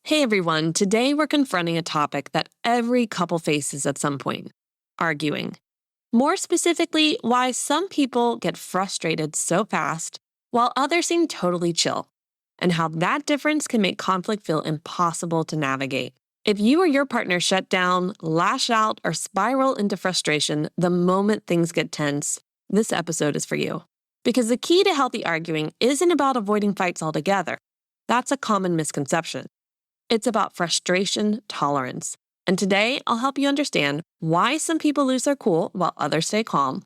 Hey everyone, today we're confronting a topic that every couple faces at some point: arguing. More specifically, why some people get frustrated so fast while others seem totally chill, and how that difference can make conflict feel impossible to navigate. If you or your partner shut down, lash out, or spiral into frustration the moment things get tense, this episode is for you. Because the key to healthy arguing isn't about avoiding fights altogether. That's a common misconception. It's about frustration tolerance. And today, I'll help you understand why some people lose their cool while others stay calm,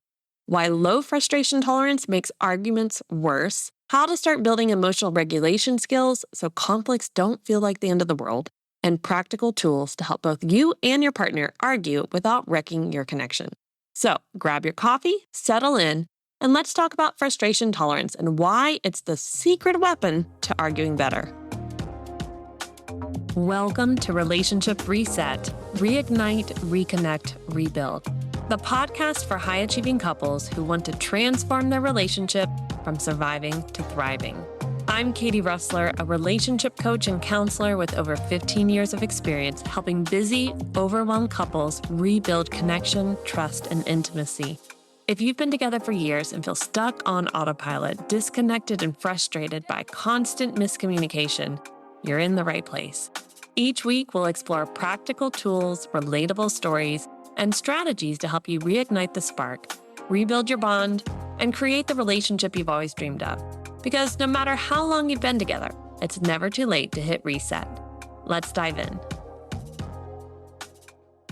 why low frustration tolerance makes arguments worse, how to start building emotional regulation skills so conflicts don't feel like the end of the world, and practical tools to help both you and your partner argue without wrecking your connection. So, grab your coffee, settle in, and let's talk about frustration tolerance and why it's the secret weapon to arguing better. Welcome to Relationship Reset, Reignite, Reconnect, Rebuild, the podcast for high-achieving couples who want to transform their relationship from surviving to thriving. I'm Katie Russler, a relationship coach and counselor with over 15 years of experience helping busy, overwhelmed couples rebuild connection, trust, and intimacy. If you've been together for years and feel stuck on autopilot, disconnected and frustrated by constant miscommunication, you're in the right place. Each week, we'll explore practical tools, relatable stories, and strategies to help you reignite the spark, rebuild your bond, and create the relationship you've always dreamed of. Because no matter how long you've been together, it's never too late to hit reset. Let's dive in.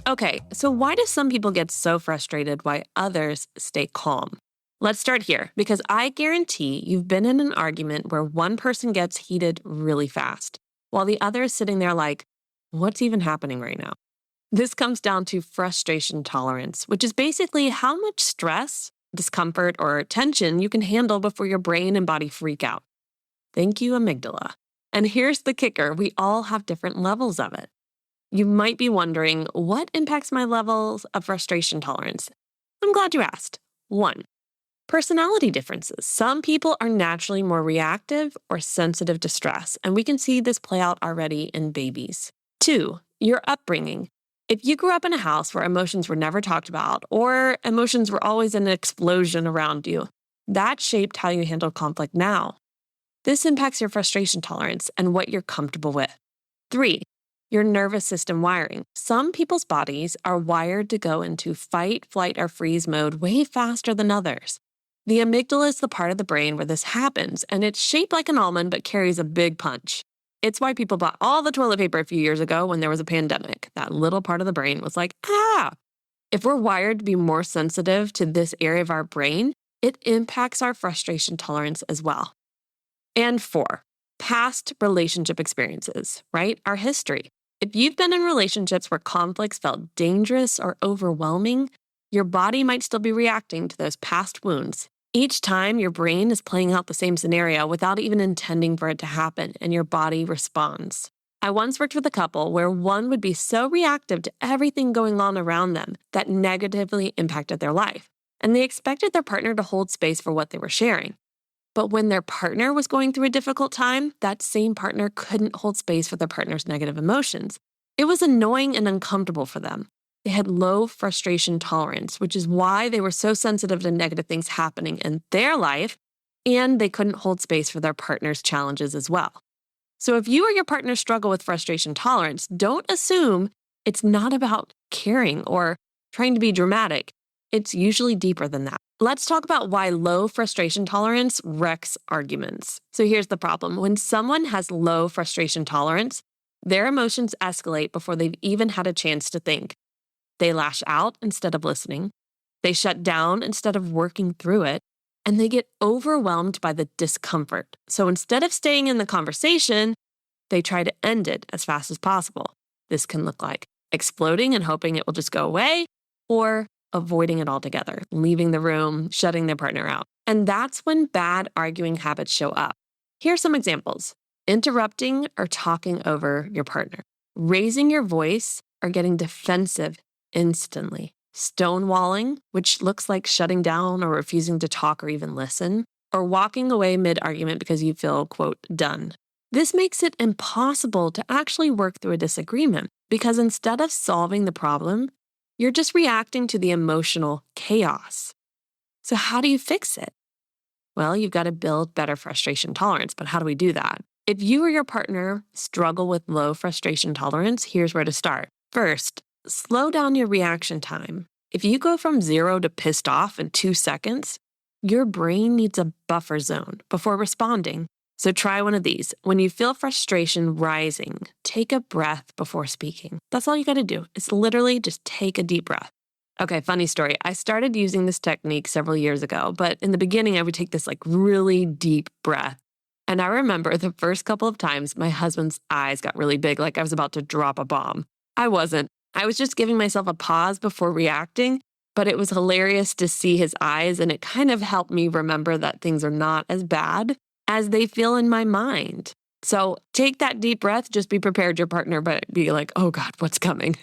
Okay, so why do some people get so frustrated while others stay calm? Let's start here, because I guarantee you've been in an argument where one person gets heated really fast, while the other is sitting there like, what's even happening right now? This comes down to frustration tolerance, which is basically how much stress, discomfort, or tension you can handle before your brain and body freak out. Thank you, amygdala. And here's the kicker: we all have different levels of it. You might be wondering, what impacts my levels of frustration tolerance? I'm glad you asked. 1. Personality differences. Some people are naturally more reactive or sensitive to stress, and we can see this play out already in babies. 2, your upbringing. If you grew up in a house where emotions were never talked about, or emotions were always an explosion around you, that shaped how you handle conflict now. This impacts your frustration tolerance and what you're comfortable with. 3, your nervous system wiring. Some people's bodies are wired to go into fight, flight, or freeze mode way faster than others. The amygdala is the part of the brain where this happens, and it's shaped like an almond but carries a big punch. It's why people bought all the toilet paper a few years ago when there was a pandemic. That little part of the brain was like, ah! If we're wired to be more sensitive to this area of our brain, it impacts our frustration tolerance as well. And 4, past relationship experiences, right? Our history. If you've been in relationships where conflicts felt dangerous or overwhelming, your body might still be reacting to those past wounds. Each time, your brain is playing out the same scenario without even intending for it to happen, and your body responds. I once worked with a couple where one would be so reactive to everything going on around them that negatively impacted their life, and they expected their partner to hold space for what they were sharing. But when their partner was going through a difficult time, that same partner couldn't hold space for their partner's negative emotions. It was annoying and uncomfortable for them. They had low frustration tolerance, which is why they were so sensitive to negative things happening in their life, and they couldn't hold space for their partner's challenges as well. So if you or your partner struggle with frustration tolerance, don't assume it's not about caring or trying to be dramatic. It's usually deeper than that. Let's talk about why low frustration tolerance wrecks arguments. So here's the problem. When someone has low frustration tolerance, their emotions escalate before they've even had a chance to think. They lash out instead of listening. They shut down instead of working through it. And they get overwhelmed by the discomfort. So instead of staying in the conversation, they try to end it as fast as possible. This can look like exploding and hoping it will just go away, or avoiding it altogether, leaving the room, shutting their partner out. And that's when bad arguing habits show up. Here's some examples: interrupting or talking over your partner, raising your voice or getting defensive instantly, stonewalling, which looks like shutting down or refusing to talk or even listen, or walking away mid-argument because you feel, quote, done. This makes it impossible to actually work through a disagreement because instead of solving the problem, you're just reacting to the emotional chaos. So, how do you fix it? Well, you've got to build better frustration tolerance, but how do we do that? If you or your partner struggle with low frustration tolerance, here's where to start. First, slow down your reaction time. If you go from 0 to pissed off in 2 seconds, your brain needs a buffer zone before responding. So try one of these. When you feel frustration rising, take a breath before speaking. That's all you got to do. It's literally just take a deep breath. Okay, funny story. I started using this technique several years ago, but in the beginning, I would take this really deep breath. And I remember the first couple of times my husband's eyes got really big, like I was about to drop a bomb. I wasn't. I was just giving myself a pause before reacting, but it was hilarious to see his eyes, and it kind of helped me remember that things are not as bad as they feel in my mind. So take that deep breath, just be prepared your partner, but be like, oh God, what's coming?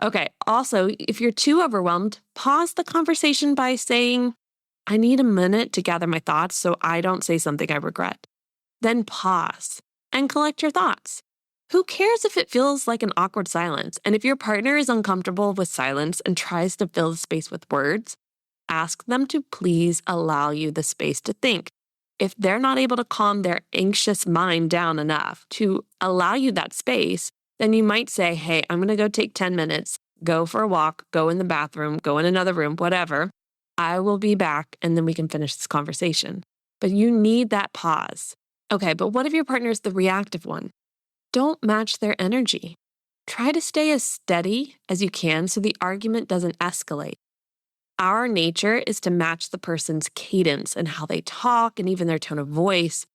Okay, also, if you're too overwhelmed, pause the conversation by saying, I need a minute to gather my thoughts so I don't say something I regret. Then pause and collect your thoughts. Who cares if it feels like an awkward silence? And if your partner is uncomfortable with silence and tries to fill the space with words, ask them to please allow you the space to think. If they're not able to calm their anxious mind down enough to allow you that space, then you might say, hey, I'm going to go take 10 minutes, go for a walk, go in the bathroom, go in another room, whatever. I will be back and then we can finish this conversation. But you need that pause. Okay, but what if your partner is the reactive one? Don't match their energy. Try to stay as steady as you can so the argument doesn't escalate. Our nature is to match the person's cadence and how they talk and even their tone of voice,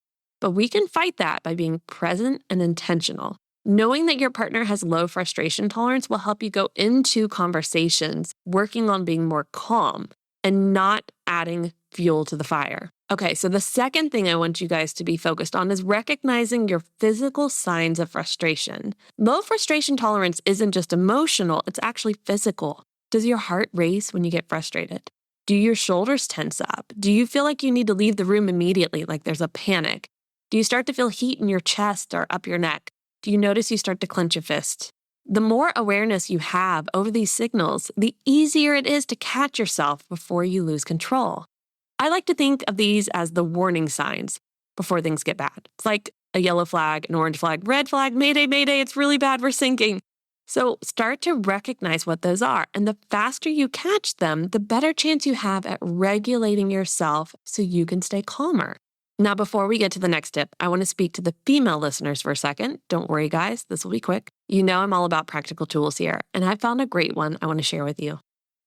but we can fight that by being present and intentional. Knowing that your partner has low frustration tolerance will help you go into conversations working on being more calm and not adding fuel to the fire. Okay, so the second thing I want you guys to be focused on is recognizing your physical signs of frustration. Low frustration tolerance isn't just emotional, it's actually physical. Does your heart race when you get frustrated? Do your shoulders tense up? Do you feel like you need to leave the room immediately, like there's a panic? Do you start to feel heat in your chest or up your neck? Do you notice you start to clench a fist? The more awareness you have over these signals, the easier it is to catch yourself before you lose control. I like to think of these as the warning signs before things get bad. It's like a yellow flag, an orange flag, red flag, mayday, mayday, it's really bad, we're sinking. So start to recognize what those are. And the faster you catch them, the better chance you have at regulating yourself so you can stay calmer. Now, before we get to the next tip, I want to speak to the female listeners for a second. Don't worry, guys, this will be quick. You know I'm all about practical tools here, and I found a great one I want to share with you.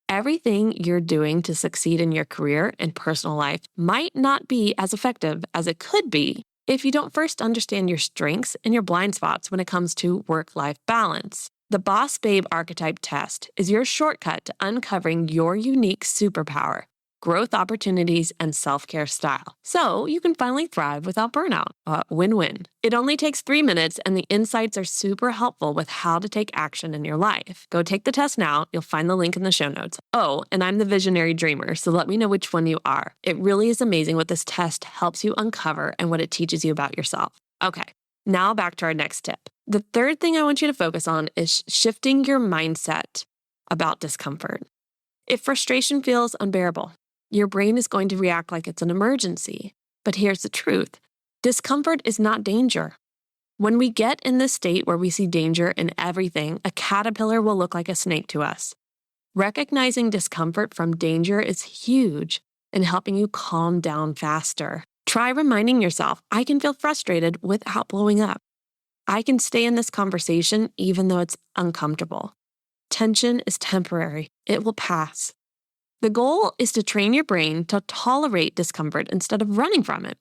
Everything you're doing to succeed in your career and personal life might not be as effective as it could be if you don't first understand your strengths and your blind spots when it comes to work-life balance. The Boss Babe Archetype Test is your shortcut to uncovering your unique superpower, growth opportunities, and self-care style, so you can finally thrive without burnout. Win-win. It only takes 3 minutes, and the insights are super helpful with how to take action in your life. Go take the test now. You'll find the link in the show notes. Oh, and I'm the visionary dreamer, so let me know which one you are. It really is amazing what this test helps you uncover and what it teaches you about yourself. Okay, now back to our next tip. The third thing I want you to focus on is shifting your mindset about discomfort. If frustration feels unbearable, your brain is going to react like it's an emergency. But here's the truth. Discomfort is not danger. When we get in this state where we see danger in everything, a caterpillar will look like a snake to us. Recognizing discomfort from danger is huge in helping you calm down faster. Try reminding yourself, I can feel frustrated without blowing up. I can stay in this conversation even though it's uncomfortable. Tension is temporary. It will pass. The goal is to train your brain to tolerate discomfort instead of running from it.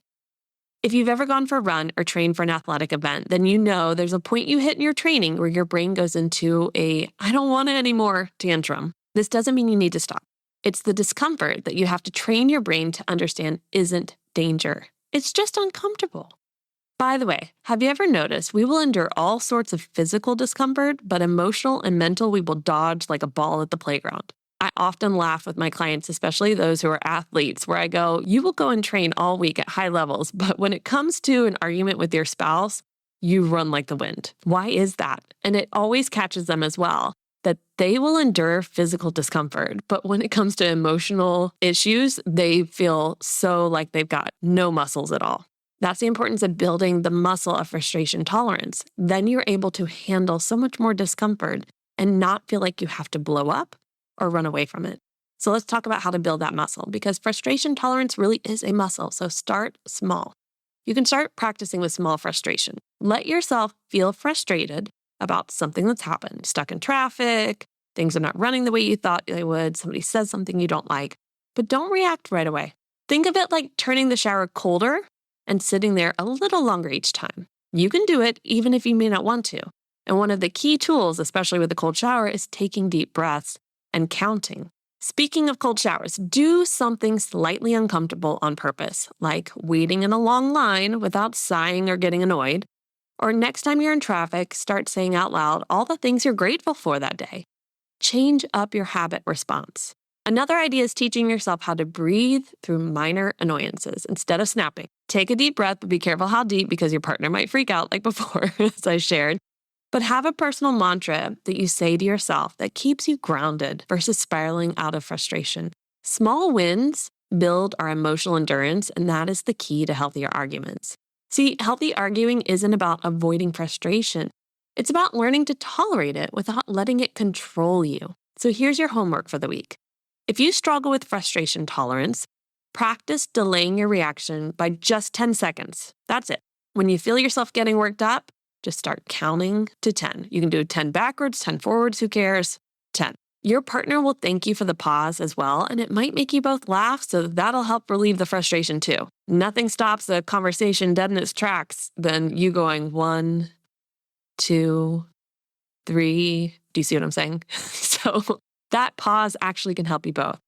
If you've ever gone for a run or trained for an athletic event, then you know there's a point you hit in your training where your brain goes into a I don't want it anymore tantrum. This doesn't mean you need to stop. It's the discomfort that you have to train your brain to understand isn't danger. It's just uncomfortable. By the way, have you ever noticed we will endure all sorts of physical discomfort, but emotional and mental we will dodge like a ball at the playground? I often laugh with my clients, especially those who are athletes, where I go, you will go and train all week at high levels, but when it comes to an argument with your spouse, you run like the wind. Why is that? And it always catches them as well, that they will endure physical discomfort. But when it comes to emotional issues, they feel so like they've got no muscles at all. That's the importance of building the muscle of frustration tolerance. Then you're able to handle so much more discomfort and not feel like you have to blow up or run away from it. So let's talk about how to build that muscle, because frustration tolerance really is a muscle. So start small. You can start practicing with small frustration. Let yourself feel frustrated about something that's happened. Stuck in traffic, things are not running the way you thought they would, somebody says something you don't like, but don't react right away. Think of it like turning the shower colder and sitting there a little longer each time. You can do it even if you may not want to. And one of the key tools, especially with a cold shower, is taking deep breaths and counting. Speaking of cold showers, do something slightly uncomfortable on purpose, like waiting in a long line without sighing or getting annoyed. Or next time you're in traffic, start saying out loud all the things you're grateful for that day. Change up your habit response. Another idea is teaching yourself how to breathe through minor annoyances instead of snapping. Take a deep breath, but be careful how deep because your partner might freak out like before, as I shared. But have a personal mantra that you say to yourself that keeps you grounded versus spiraling out of frustration. Small wins build our emotional endurance, and that is the key to healthier arguments. See, healthy arguing isn't about avoiding frustration. It's about learning to tolerate it without letting it control you. So here's your homework for the week. If you struggle with frustration tolerance, practice delaying your reaction by just 10 seconds. That's it. When you feel yourself getting worked up, just start counting to 10. You can do 10 backwards, 10 forwards, who cares? 10. Your partner will thank you for the pause as well, and it might make you both laugh, so that'll help relieve the frustration too. Nothing stops a conversation dead in its tracks than you going 1, 2, 3. Do you see what I'm saying? So that pause actually can help you both.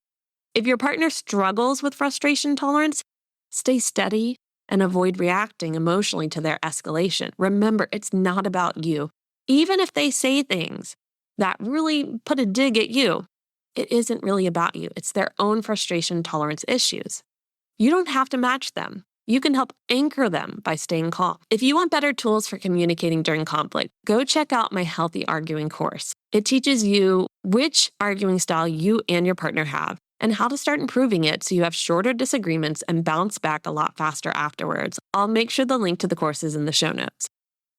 If your partner struggles with frustration tolerance, stay steady and avoid reacting emotionally to their escalation. Remember, it's not about you. Even if they say things that really put a dig at you, it isn't really about you. It's their own frustration tolerance issues. You don't have to match them. You can help anchor them by staying calm. If you want better tools for communicating during conflict, go check out my Healthy Arguing course. It teaches you which arguing style you and your partner have and how to start improving it so you have shorter disagreements and bounce back a lot faster afterwards. I'll make sure the link to the course is in the show notes.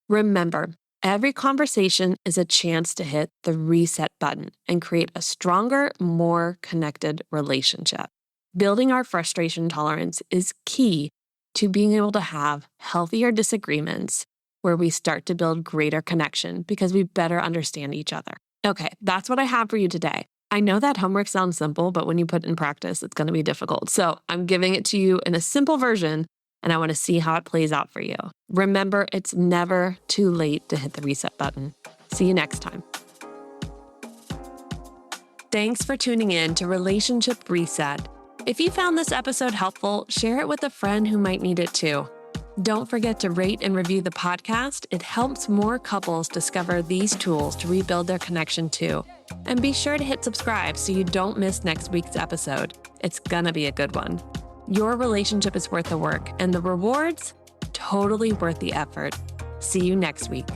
Remember, every conversation is a chance to hit the reset button and create a stronger, more connected relationship. Building our frustration tolerance is key to being able to have healthier disagreements where we start to build greater connection because we better understand each other. Okay, that's what I have for you today. I know that homework sounds simple, but when you put it in practice, it's going to be difficult. So I'm giving it to you in a simple version, and I want to see how it plays out for you. Remember, it's never too late to hit the reset button. See you next time. Thanks for tuning in to Relationship Reset. If you found this episode helpful, share it with a friend who might need it too. Don't forget to rate and review the podcast. It helps more couples discover these tools to rebuild their connection too. And be sure to hit subscribe so you don't miss next week's episode. It's gonna be a good one. Your relationship is worth the work, and the rewards, totally worth the effort. See you next week.